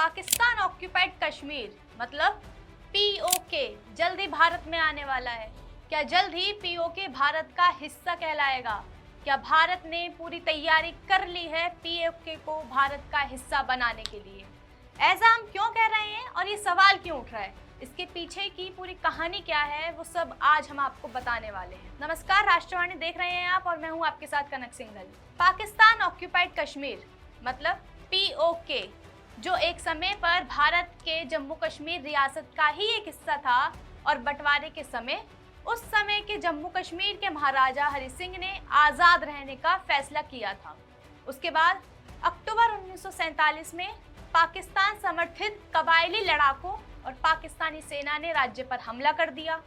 Pakistan occupied Kashmir मतलब PoK जल्द ही भारत में आने वाला है। क्या जल्द ही पीओके भारत का हिस्सा कहलाएगा? क्या भारत ने पूरी तैयारी कर ली है पीओके को भारत का हिस्सा बनाने के लिए? ऐसा हम क्यों कह रहे हैं और ये सवाल क्यों उठ रहा है, इसके पीछे की पूरी कहानी क्या है, वो सब आज हम आपको बताने वाले हैं। नमस्कार, राष्ट्रवाणी देख रहे हैं आप और मैं हूं आपके साथ कनक सिंघल। पाकिस्तान ऑक्यूपाइड कश्मीर मतलब पीओके जो एक समय पर भारत के जम्मू कश्मीर रियासत का ही एक हिस्सा था और बंटवारे के समय उस समय के जम्मू कश्मीर के महाराजा हरि सिंह ने आज़ाद रहने का फैसला किया था। उसके बाद अक्टूबर 1947 में पाकिस्तान समर्थित कबायली लड़ाकों और पाकिस्तानी सेना ने राज्य पर हमला कर दिया।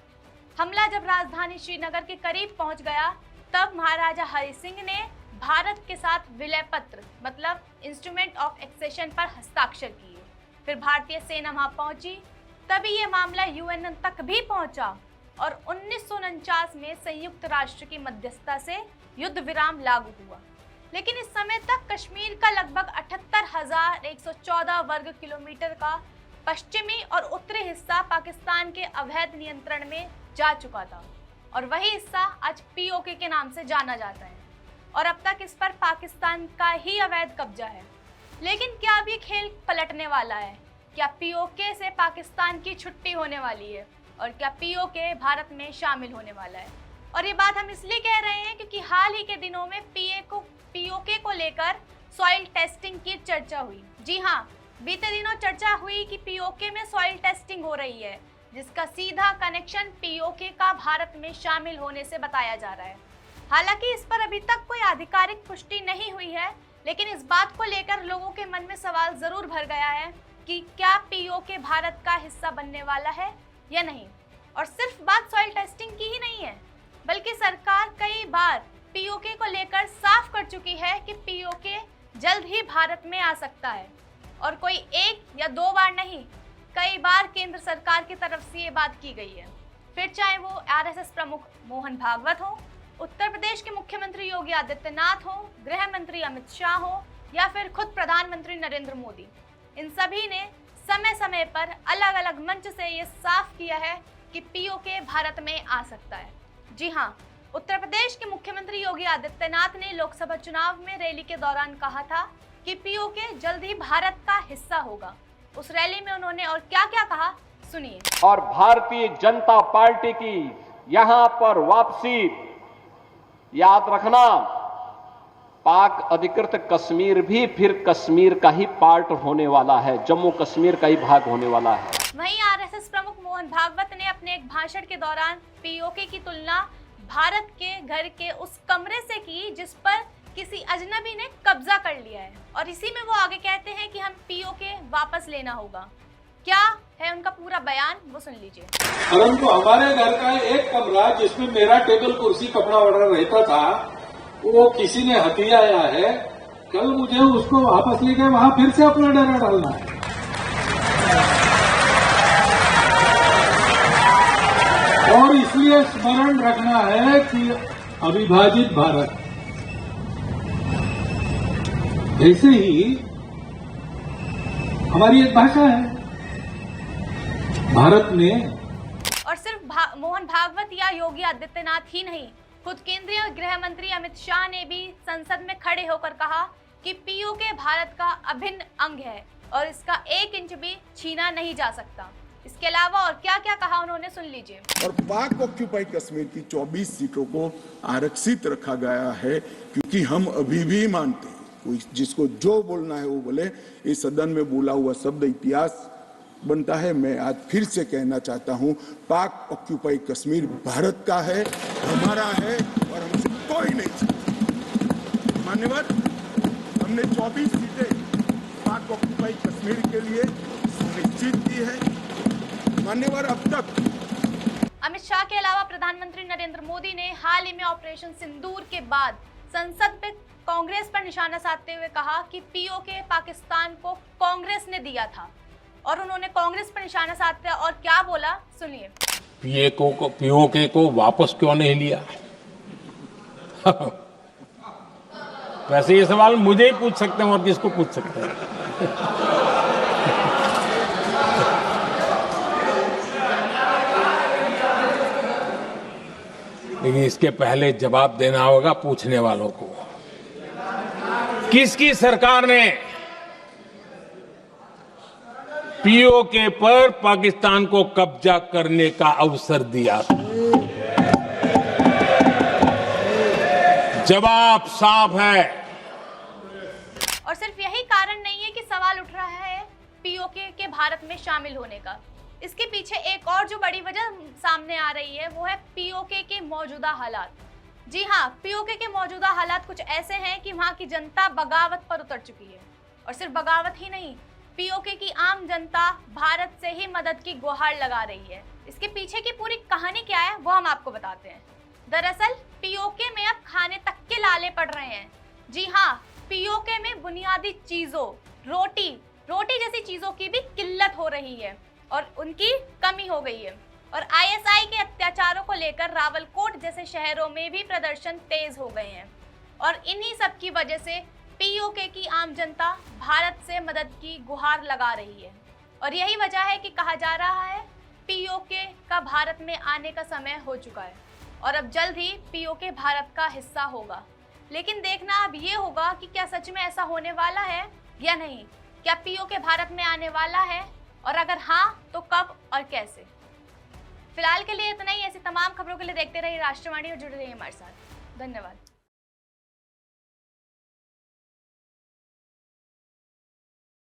हमला जब राजधानी श्रीनगर के करीब पहुंच गया तब महाराजा हरि सिंह ने भारत के साथ विलय पत्र मतलब इंस्ट्रूमेंट ऑफ एक्सेशन पर हस्ताक्षर किए। फिर भारतीय सेना वहां पहुंची, तभी ये मामला यूएन तक भी पहुंचा और 1949 में संयुक्त राष्ट्र की मध्यस्थता से युद्ध विराम लागू हुआ। लेकिन इस समय तक कश्मीर का लगभग 78,114 वर्ग किलोमीटर का पश्चिमी और उत्तरी हिस्सा पाकिस्तान के अवैध नियंत्रण में जा चुका था और वही हिस्सा आज पीओके के नाम से जाना जाता है और अब तक इस पर पाकिस्तान का ही अवैध कब्जा है। लेकिन क्या अब ये खेल पलटने वाला है? क्या पीओके से पाकिस्तान की छुट्टी होने वाली है और क्या पीओके भारत में शामिल होने वाला है? और ये बात हम इसलिए कह रहे हैं क्योंकि हाल ही के दिनों में पीओके को लेकर सॉइल टेस्टिंग की चर्चा हुई। जी हाँ, बीते दिनों चर्चा हुई कि पीओके में सॉइल टेस्टिंग हो रही है, जिसका सीधा कनेक्शन पीओके का भारत में शामिल होने से बताया जा रहा है। हालांकि इस पर अभी तक कोई आधिकारिक पुष्टि नहीं हुई है, लेकिन इस बात को लेकर लोगों के मन में सवाल जरूर भर गया है कि क्या पीओके भारत का हिस्सा बनने वाला है या नहीं। और सिर्फ बात सॉइल टेस्टिंग की ही नहीं है, बल्कि सरकार कई बार पीओके को लेकर साफ कर चुकी है कि पीओके जल्द ही भारत में आ सकता है। और कोई एक या दो बार नहीं, कई बार केंद्र सरकार की तरफ से ये बात की गई है। फिर चाहे वो आरएसएस प्रमुख मोहन भागवत हो, उत्तर प्रदेश के मुख्यमंत्री योगी आदित्यनाथ हो, गृह मंत्री अमित शाह हो या फिर खुद प्रधानमंत्री नरेंद्र मोदी, इन सभी ने समय समय पर अलग अलग मंच से ये साफ किया है कि पीओके भारत में आ सकता है। जी हाँ, उत्तर प्रदेश के मुख्यमंत्री योगी आदित्यनाथ ने लोकसभा चुनाव में रैली के दौरान कहा था कि पीओके जल्द ही भारत का हिस्सा होगा। उस रैली में उन्होंने और क्या क्या कहा, सुनिए। और भारतीय जनता पार्टी की यहाँ पर वापसी, याद रखना, पाक अधिकृत कश्मीर भी फिर कश्मीर का ही पार्ट होने वाला है, जम्मू कश्मीर का ही भाग होने वाला है। वहीं आरएसएस प्रमुख मोहन भागवत ने अपने एक भाषण के दौरान पीओके की तुलना भारत के घर के उस कमरे से की जिस पर किसी अजनबी ने कब्जा कर लिया है और इसी में वो आगे कहते हैं कि हम पीओके वापस लेना होगा। क्या है उनका पूरा बयान, वो सुन लीजिए। परंतु हमारे घर का एक कमरा जिसमें मेरा टेबल कुर्सी कपड़ा वगैरह रहता था, वो किसी ने हथियाया है। कल मुझे उसको वापस लेके वहां फिर से अपना डेरा डालना है। और इसलिए स्मरण रखना है कि अविभाजित भारत, ऐसे ही हमारी एक भाषा है भारत में। और सिर्फ मोहन भागवत या योगी आदित्यनाथ ही नहीं, खुद केंद्रीय गृह मंत्री अमित शाह ने भी संसद में खड़े होकर कहा कि पीओके भारत का अभिन्न अंग है और इसका 1 इंच भी छीना नहीं जा सकता। इसके अलावा और क्या क्या कहा उन्होंने, सुन लीजिए। और पाक ऑक्यूपाइड कश्मीर की 24 सीटों को आरक्षित रखा गया है क्योंकि हम अभी भी मानते हैं, कोई जिसको जो बोलना है वो बोले। इस सदन में बोला हुआ शब्द इतिहास बनता है। मैं आज फिर से कहना चाहता हूं, पाक ऑक्यूपाइड कश्मीर भारत का है, हमारा है और हमसे कोई नहीं चाहता। मान्यवर, हमने 24 सीटें पाक ऑक्यूपाइड कश्मीर के लिए सुनिश्चित की है। मान्यवर, अब तक अमित शाह के अलावा प्रधानमंत्री नरेंद्र मोदी ने हाल ही में ऑपरेशन सिंदूर के बाद संसद में कांग्रेस पर निशाना साधते हुए कहा कि पीओके पाकिस्तान को कांग्रेस ने दिया था और उन्होंने कांग्रेस पर निशाना साधते और क्या बोला, सुनिए। पीओके को वापस क्यों नहीं लिया? वैसे ये सवाल मुझे ही पूछ सकते हैं और किसको पूछ सकते हैं। लेकिन इसके पहले जवाब देना होगा पूछने वालों को। किसकी सरकार ने पीओके पर पाकिस्तान को कब्जा करने का अवसर दिया था? जवाब साफ है। और सिर्फ यही कारण नहीं है कि सवाल उठ रहा है पीओके के भारत में शामिल होने का। इसके पीछे एक और जो बड़ी वजह सामने आ रही है वो है पीओके के मौजूदा हालात। जी हाँ, पीओके के मौजूदा हालात कुछ ऐसे हैं कि वहाँ की जनता बगावत पर उतर चुकी है। और सिर्फ बगावत ही नहीं, पीओके की आम जनता भारत से ही मदद की गुहार लगा रही है। इसके पीछे की पूरी कहानी क्या है वो हम आपको बताते हैं। दरअसल पीओके में अब खाने तक के लाले पड़ रहे हैं। जी हाँ, पीओके में बुनियादी चीजों, रोटी जैसी चीजों की भी किल्लत हो रही है और उनकी कमी हो गई है। और आईएसआई के अत्याचारों को लेकर रावलकोट जैसे शहरों में भी प्रदर्शन तेज हो गए हैं। और इन्हीं सब की वजह से पीओके की आम जनता भारत से मदद की गुहार लगा रही है। और यही वजह है कि कहा जा रहा है पीओके का भारत में आने का समय हो चुका है और अब जल्द ही पीओके भारत का हिस्सा होगा। लेकिन देखना अब ये होगा कि क्या सच में ऐसा होने वाला है या नहीं। क्या पीओके भारत में आने वाला है, और अगर हाँ तो कब और कैसे। फिलहाल के लिए इतना ही। ऐसी तमाम खबरों के लिए देखते रहिए राष्ट्रवाणी और जुड़े रहिए हमारे साथ। धन्यवाद।